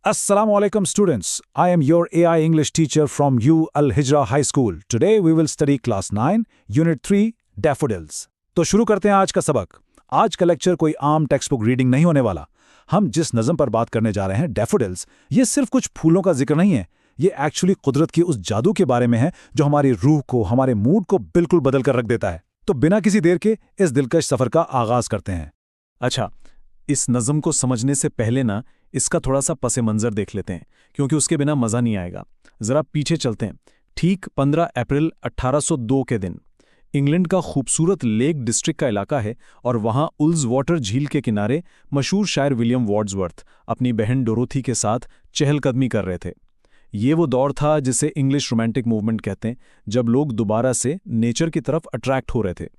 Assalamu alaikum students. I am your AI English teacher from U Al Hijra High School. Today we will study class 9, unit 3, daffodils. तो शुरू करते हैं आज का सबक। आज का लेक्चर कोई आम टेक्स्ट बुक रीडिंग नहीं होने वाला। हम जिस नज़म पर बात करने जा रहे हैं daffodils, ये सिर्फ कुछ फूलों का जिक्र नहीं है। ये एक्चुअली कुदरत की उस जादू के बारे में है जो हमारी रूह को, हमारे मूड को बिल्कुल बदल कर रख देता है। तो बिना किसी देर के इस दिलकश सफ़र का आगाज़ करते हैं। अच्छा, इस नज़म को समझने से पहले ना इसका थोड़ा सा पसे मंज़र देख लेते हैं, क्योंकि उसके बिना मज़ा नहीं आएगा। ज़रा पीछे चलते हैं। ठीक 15 अप्रैल 1802 के दिन इंग्लैंड का खूबसूरत लेक डिस्ट्रिक्ट का इलाका है और वहाँ उल्स वाटर झील के किनारे मशहूर शायर विलियम वर्ड्सवर्थ अपनी बहन डोरोथी के साथ चहलकदमी कर रहे थे। ये वो दौर था जिसे इंग्लिश रोमांटिक मूवमेंट कहते हैं, जब लोग दोबारा से नेचर की तरफ अट्रैक्ट हो रहे थे।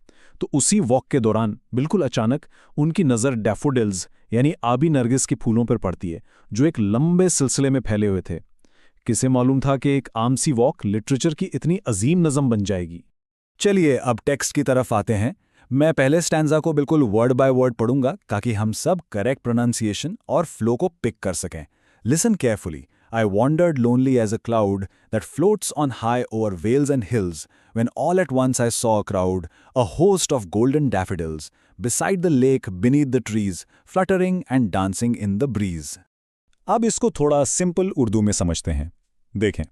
तो उसी वॉक के दौरान बिल्कुल अचानक उनकी नज़र डैफोडिल्स यानी आबी नरगिस के फूलों पर पड़ती है, जो एक लंबे सिलसिले में फैले हुए थे। किसे मालूम था कि एक आम सी वॉक लिटरेचर की इतनी अजीम नज़म बन जाएगी। चलिए अब टेक्स्ट की तरफ आते हैं। मैं पहले स्टैंजा को बिल्कुल वर्ड बाय वर्ड पढ़ूंगा ताकि हम सब करेक्ट प्रोनाउंसिएशन और फ्लो को पिक कर सकें। Listen carefully. I wandered lonely as a cloud that floats on high over vales and hills, when all at once I saw a crowd, a host of golden daffodils, beside the lake beneath the trees, fluttering and dancing in the breeze. अब इसको थोड़ा simple Urdu में समझते हैं। देखें,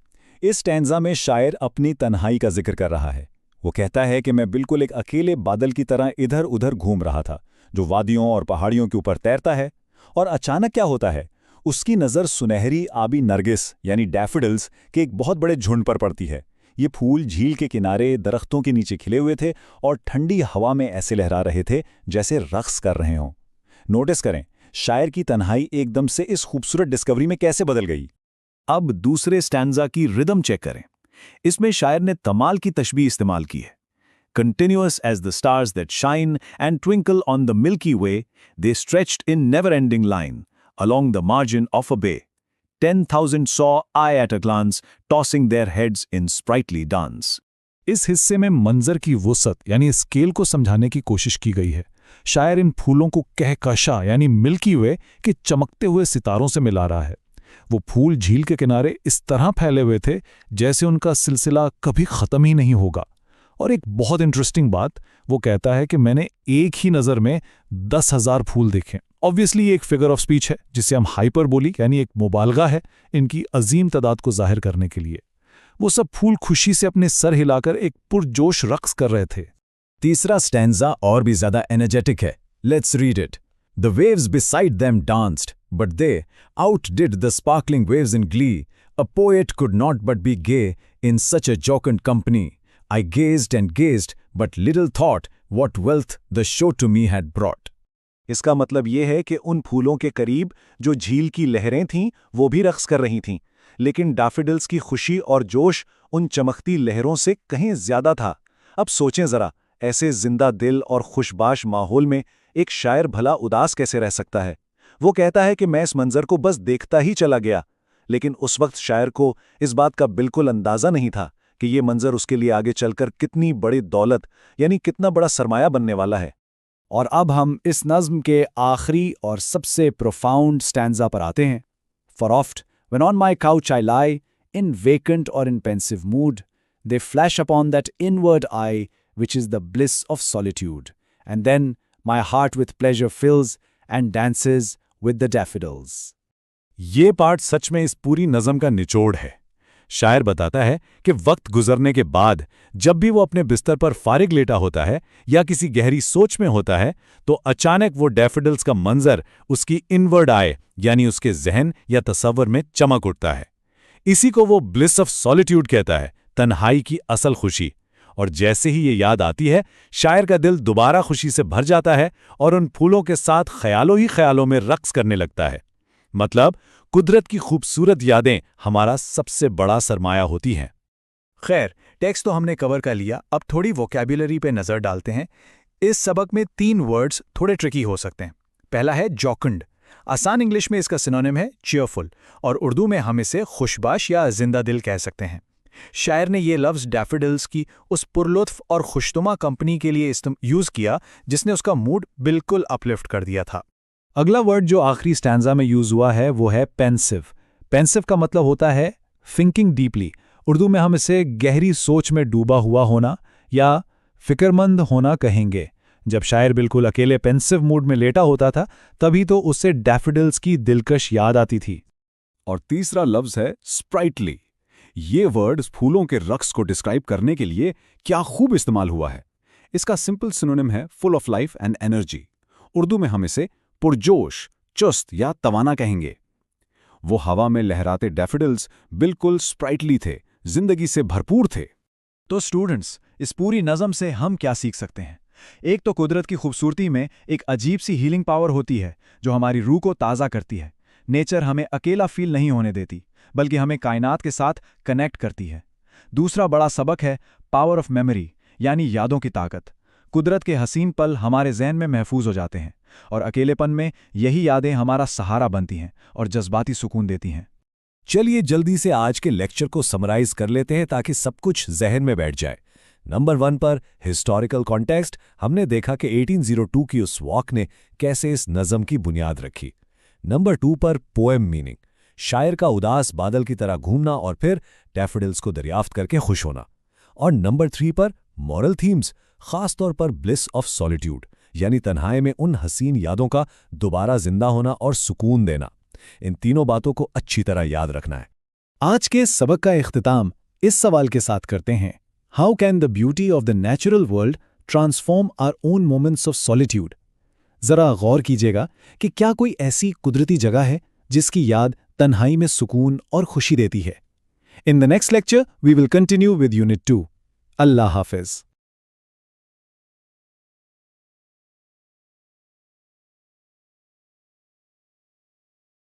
इस stanza में शायर अपनी तन्हाई का जिक्र कर रहा है। वो कहता है कि मैं बिल्कुल एक अकेले बादल की तरह इधर उधर घूम रहा था, जो वादियों और पहाड़ियों के ऊपर तैरता है, और अचानक क्या होता है, उसकी नज़र सुनहरी आबी नरगिस यानी डैफोडिल्स के एक बहुत बड़े झुंड पर पड़ती है। ये फूल झील के किनारे दरख्तों के नीचे खिले हुए थे और ठंडी हवा में ऐसे लहरा रहे थे जैसे रक्स कर रहे हों। नोटिस करें, शायर की तन्हाई एकदम से इस खूबसूरत डिस्कवरी में कैसे बदल गई। अब दूसरे स्टैंजा की रिदम चेक करें। इसमें शायर ने तमाल की तशबीह इस्तेमाल की है। Continuous as the stars that shine and twinkle on the Milky Way, they stretched in never-ending line along the margin of a bay. 10,000 saw I at a glance, tossing their heads in sprightly dance. इस हिस्से में मंजर की वुसअत यानी scale को समझाने की कोशिश की गई है। शायर इन फूलों को कहकशा यानी मिल्की वे के चमकते हुए सितारों से मिला रहा है। वो फूल झील के किनारे इस तरह फैले हुए थे जैसे उनका सिलसिला कभी ख़त्म ही नहीं होगा। और एक बहुत इंटरेस्टिंग बात, वो कहता है कि मैंने एक ही नज़र में 10,000 फूल देखे। ऑब्वियसली ये एक फिगर ऑफ स्पीच है जिसे हम हाइपरबोलिक यानी एक मुबालगा है इनकी अजीम तादाद को जाहिर करने के लिए। वो सब फूल खुशी से अपने सर हिलाकर एक पुरजोश रक्स कर रहे थे। तीसरा स्टैंजा और भी ज्यादा एनर्जेटिक है। Let's read it. The waves beside them danced, but they outdid the sparkling waves in glee. A poet could not but be gay in such a jocund company. I gazed and gazed, but little thought what wealth the show to me had brought. इसका मतलब ये है कि उन फूलों के करीब जो झील की लहरें थीं वो भी रक्स कर रही थीं, लेकिन डैफोडिल्स की खुशी और जोश उन चमकती लहरों से कहीं ज्यादा था। अब सोचें ज़रा, ऐसे जिंदा दिल और खुशबाश माहौल में एक शायर भला उदास कैसे रह सकता है। वो कहता है कि मैं इस मंजर को बस देखता ही चला गया, लेकिन उस वक्त शायर को इस बात का बिल्कुल अंदाज़ा नहीं था कि ये मंजर उसके लिए आगे चलकर कितनी बड़ी दौलत यानी कितना बड़ा सरमाया बनने वाला है। और अब हम इस नज़्म के आखिरी और सबसे प्रोफाउंड स्टैंजा पर आते हैं। For oft, when on my couch I lie, in vacant or in pensive mood, they flash upon that inward eye, which is the bliss of solitude. And then my heart with pleasure fills and dances with the daffodils. ये part such में इस पूरी नज़म का निचोड़ है। शायर बताता है कि वक्त गुजरने के बाद जब भी वो अपने बिस्तर पर फारिग लेटा होता है या किसी गहरी सोच में होता है, तो अचानक वो डैफोडिल्स का मंजर उसकी इनवर्ड आए यानी उसके जहन या तसव्वुर में चमक उठता है। इसी को वो ब्लिस ऑफ सॉलिट्यूड कहता है, तन्हाई की असल खुशी। और जैसे ही ये याद आती है, शायर का दिल दोबारा खुशी से भर जाता है और उन फूलों के साथ ख्यालों ही ख्यालों में रक्स करने लगता है। मतलब कुदरत की खूबसूरत यादें हमारा सबसे बड़ा सरमाया होती हैं। खैर, टेक्स्ट तो हमने कवर कर लिया, अब थोड़ी वोकैबुलरी पे नज़र डालते हैं। इस सबक में 3 वर्ड्स थोड़े ट्रिकी हो सकते हैं। पहला है जोकंड। आसान इंग्लिश में इसका सिनोनिम है चीयरफुल और उर्दू में हम इसे खुशबाश या जिंदा दिल कह सकते हैं। शायर ने ये लफ्ज़ डैफोडिल्स की उस पुरलुत्फ और खुशनुमा कंपनी के लिए यूज़ किया जिसने उसका मूड बिल्कुल अपलिफ्ट कर दिया था। अगला वर्ड जो आखिरी स्टैंजा में यूज हुआ है वो है पेंसिव, पेंसिव का मतलब होता है थिंकिंग डीपली। उर्दू में हम इसे गहरी सोच में डूबा हुआ होना या फिक्रमंद होना कहेंगे। जब शायर बिल्कुल अकेले पेंसिव मूड में लेटा होता था तभी तो उससे डैफोडिल्स की दिलकश याद आती थी। और तीसरा लफ्ज है स्प्राइटली। ये वर्ड फूलों के रक्स को डिस्क्राइब करने के लिए क्या खूब इस्तेमाल हुआ है। इसका सिंपल सिनोनिम है full of life and energy. Urdu में हम इसे पुरजोश, चुस्त या तवाना कहेंगे। वो हवा में लहराते डैफोडिल्स बिल्कुल स्प्राइटली थे, जिंदगी से भरपूर थे। तो स्टूडेंट्स, इस पूरी नज़म से हम क्या सीख सकते हैं? एक तो कुदरत की खूबसूरती में एक अजीब सी हीलिंग पावर होती है जो हमारी रूह को ताज़ा करती है। नेचर हमें अकेला फील नहीं होने देती, बल्कि हमें कायनात के साथ कनेक्ट करती है। दूसरा बड़ा सबक है पावर ऑफ मेमोरी, यानी यादों की ताकत। कुदरत के हसीन पल हमारे जहन में महफूज हो जाते हैं और अकेलेपन में यही यादें हमारा सहारा बनती हैं और जज्बाती सुकून देती हैं। चलिए जल्दी से आज के लेक्चर को समराइज कर लेते हैं ताकि सब कुछ जहन में बैठ जाए। नंबर 1 पर हिस्टोरिकल कॉन्टेक्स्ट हमने देखा कि 1802 की उस वॉक ने कैसे इस नज़म की बुनियाद रखी। नंबर 2 पर पोएम मीनिंग, शायर का उदास बादल की तरह घूमना और फिर डैफोडिल्स को दरियाफ्त करके खुश होना। और नंबर 3 पर मॉरल थीम्स, खास तौर पर ब्लिस ऑफ सॉलिट्यूड, यानी तन्हाई में उन हसीन यादों का दोबारा जिंदा होना और सुकून देना। इन तीनों बातों को अच्छी तरह याद रखना है। आज के सबक का इख्तिताम इस सवाल के साथ करते हैं, how can the beauty of the natural world transform our own moments of solitude? जरा गौर कीजिएगा कि क्या कोई ऐसी कुदरती जगह है जिसकी याद तन्हाई में सुकून और खुशी देती है। In the next lecture we will continue with unit 2। अल्लाह हाफिज।